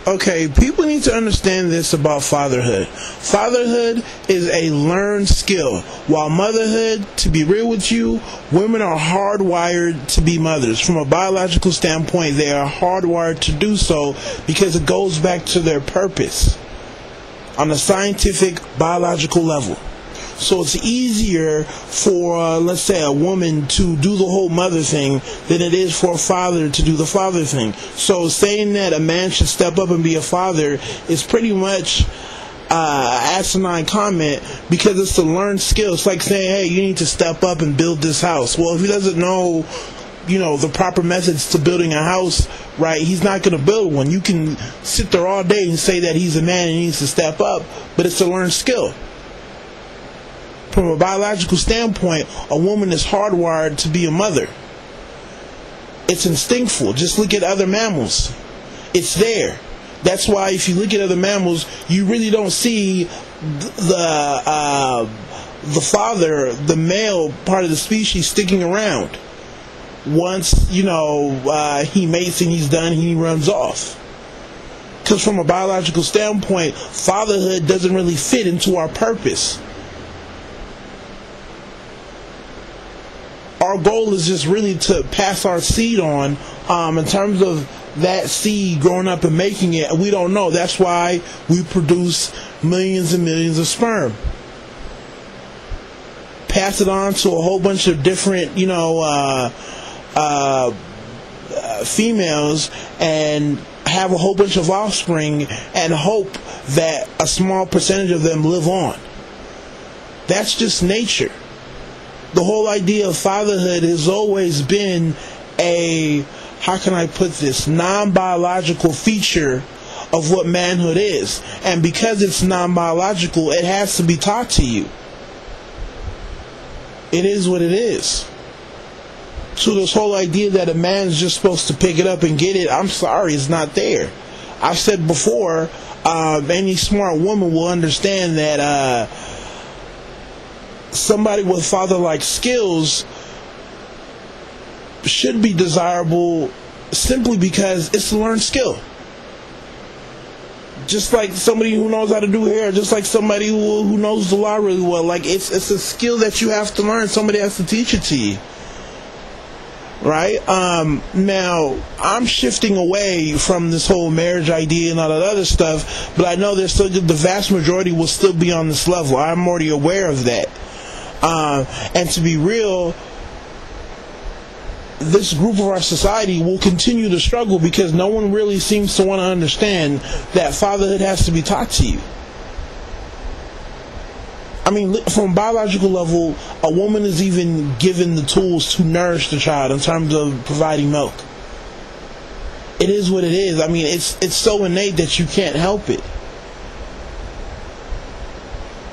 Okay, people need to understand this about fatherhood. Fatherhood is a learned skill, while motherhood, to be real with you, women are hardwired to be mothers. From a biological standpoint, they are hardwired to do so because it goes back to their purpose on a scientific, biological level. So it's easier for, let's say, a woman to do the whole mother thing than it is for a father to do the father thing. So saying that a man should step up and be a father is pretty much asinine comment, because it's a learned skill. It's like saying, hey, you need to step up and build this house. Well, if he doesn't know, the proper methods to building a house, right, he's not going to build one. You can sit there all day and say that he's a man and he needs to step up, but it's a learned skill. From a biological standpoint, a woman is hardwired to be a mother. It's instinctful. Just look at other mammals. It's there. That's why if you look at other mammals, you really don't see the father, the male part of the species, sticking around. Once, he mates and he's done, he runs off. Because from a biological standpoint, fatherhood doesn't really fit into our purpose. Our goal is just really to pass our seed on. In terms of that seed growing up and making it, we don't know. That's why we produce millions and millions of sperm. Pass it on to a whole bunch of different, females, and have a whole bunch of offspring and hope that a small percentage of them live on. That's just nature. The whole idea of fatherhood has always been a, how can I put this, non-biological feature of what manhood is. And because it's non-biological, it has to be taught to you. It is what it is. So this whole idea that a man's just supposed to pick it up and get it, I'm sorry, it's not there. I've said before, any smart woman will understand that somebody with father-like skills should be desirable simply because it's a learned skill. Just like somebody who knows how to do hair, just like somebody who knows the law really well. Like it's a skill that you have to learn. Somebody has to teach it to you. Right? Now, I'm shifting away from this whole marriage idea and all that other stuff, but I know there's still, the vast majority will still be on this level. I'm already aware of that. And to be real, this group of our society will continue to struggle because no one really seems to want to understand that fatherhood has to be taught to you. I mean, from a biological level, a woman is even given the tools to nourish the child in terms of providing milk. It is what it is. I mean, it's so innate that you can't help it.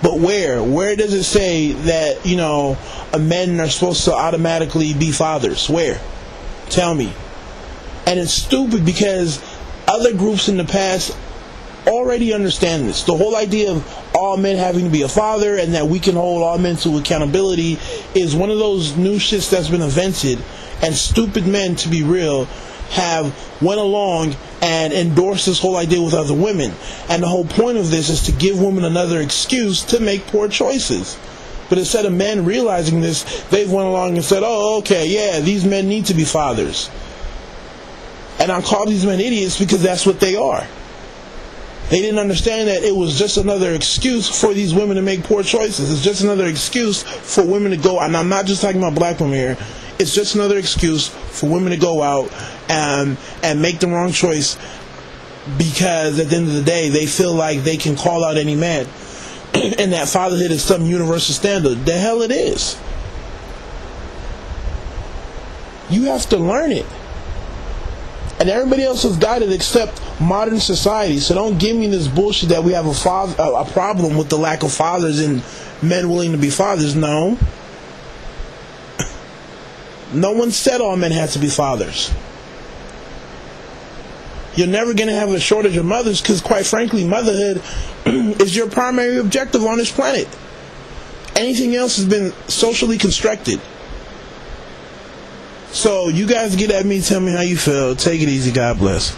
But where does it say that, men are supposed to automatically be fathers? Where? Tell me. And it's stupid because other groups in the past already understand this. The whole idea of all men having to be a father and that we can hold all men to accountability is one of those new shits that's been invented, and stupid men, to be real, have went along and endorsed this whole idea with other women. And the whole point of this is to give women another excuse to make poor choices. But instead of men realizing this, they've went along and said, oh, okay, yeah, these men need to be fathers. And I call these men idiots because that's what they are. They didn't understand that it was just another excuse for these women to make poor choices. It's just another excuse for women to go, and I'm not just talking about black women here, it's just another excuse for women to go out and make the wrong choice because at the end of the day, they feel like they can call out any man and that fatherhood is some universal standard. The hell it is. You have to learn it. And everybody else has got it except modern society. So don't give me this bullshit that we have a problem with the lack of fathers and men willing to be fathers. No. No one said all men had to be fathers. You're never going to have a shortage of mothers because, quite frankly, motherhood is your primary objective on this planet. Anything else has been socially constructed. So you guys get at me, tell me how you feel. Take it easy. God bless.